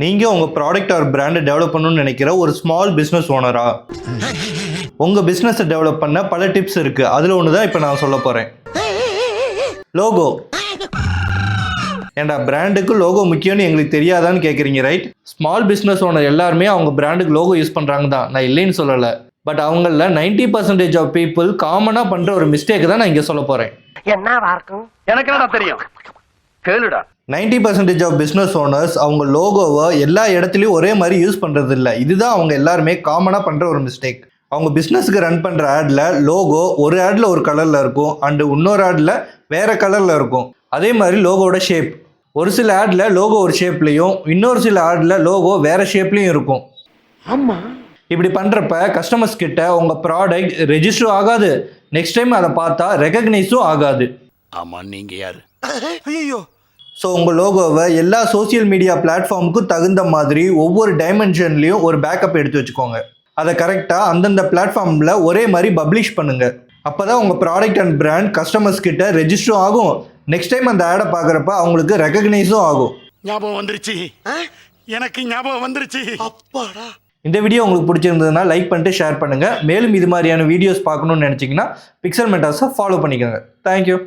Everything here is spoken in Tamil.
நீங்கள் உங்கள் ப்ராடக்ட் ஆர் பிராண்டை டெவலப் பண்ணணும்னு நினைக்கிற ஒரு ஸ்மால் பிஸ்னஸ் ஓனரா? உங்கள் பிஸ்னஸை டெவலப் பண்ண பல டிப்ஸ் இருக்குது. அதில் ஒன்று தான் இப்போ நான் சொல்ல போகிறேன். லோகோ. ஏண்டா பிராண்டுக்கு லோகோ முக்கியம்னு எங்களுக்கு தெரியாதான்னு கேட்குறீங்க, ரைட்? ஸ்மால் பிஸ்னஸ் ஓனர் எல்லாருமே அவங்க பிராண்டுக்கு லோகோ யூஸ் பண்ணுறாங்க தான், நான் இல்லைன்னு சொல்லலை. பட் அவங்களில் 90% ஆஃப் பீப்புள் காமனாக பண்ணுற ஒரு மிஸ்டேக் தான் நான் இங்கே சொல்ல போகிறேன். எனக்கு என்ன தெரியும், கேளுடா. 90% ஆஃப் பிஸ்னஸ் ஓனர்ஸ் அவங்க லோகோவை எல்லா இடத்துலையும் ஒரே மாதிரி யூஸ் பண்ணுறது இல்லை. இதுதான் அவங்க எல்லாருமே காமனாக பண்ணுற ஒரு மிஸ்டேக். அவங்க பிஸ்னஸுக்கு ரன் பண்ணுற ஆடில் லோகோ ஒரு ஆடில் ஒரு கலரில் இருக்கும் அண்டு இன்னொரு ஆடில் வேறு கலரில் இருக்கும். அதே மாதிரி லோகோட ஷேப், ஒரு சில ஆடில் லோகோ ஒரு ஷேப்லேயும் இன்னொரு சில ஆடில் லோகோ வேறு ஷேப்லேயும் இருக்கும். ஆமாம், இப்படி பண்ணுறப்ப கஸ்டமர்ஸ் கிட்ட உங்கள் ப்ராடக்ட் ரெஜிஸ்டரும் ஆகாது, நெக்ஸ்ட் டைம் அதை பார்த்தா ரெகக்னைஸும் ஆகாது. ஆமாம், நீங்கள் யார்? ஐயோ. ஸோ உங்கள் லோகோவை எல்லா சோசியல் மீடியா பிளாட்ஃபார்முக்கும் தகுந்த மாதிரி ஒவ்வொரு டைமென்ஷன்லேயும் ஒரு பேக்கப் எடுத்து வச்சுக்கோங்க. அதை கரெக்டாக அந்தந்த பிளாட்ஃபார்மில் ஒரே மாதிரி பப்ளிஷ் பண்ணுங்கள். அப்போ தான் உங்கள் ப்ராடக்ட் அண்ட் பிராண்ட் கஸ்டமர்ஸ் கிட்ட ரெஜிஸ்டரும் ஆகும், நெக்ஸ்ட் டைம் அந்த ஆடை பார்க்குறப்ப அவங்களுக்கு ரெகக்னைஸும் ஆகும். ஞாபகம் வந்துருச்சு, எனக்கு ஞாபகம் வந்துருச்சு. அப்பாடா. இந்த வீடியோ உங்களுக்கு பிடிச்சிருந்ததுன்னா லைக் பண்ணிட்டு ஷேர் பண்ணுங்கள். மேலும் இது மாதிரியான வீடியோஸ் பார்க்கணுன்னு நினச்சிங்கன்னா பிக்சல் மெட்டாஸை ஃபாலோ பண்ணிக்கோங்க. தேங்க்யூ.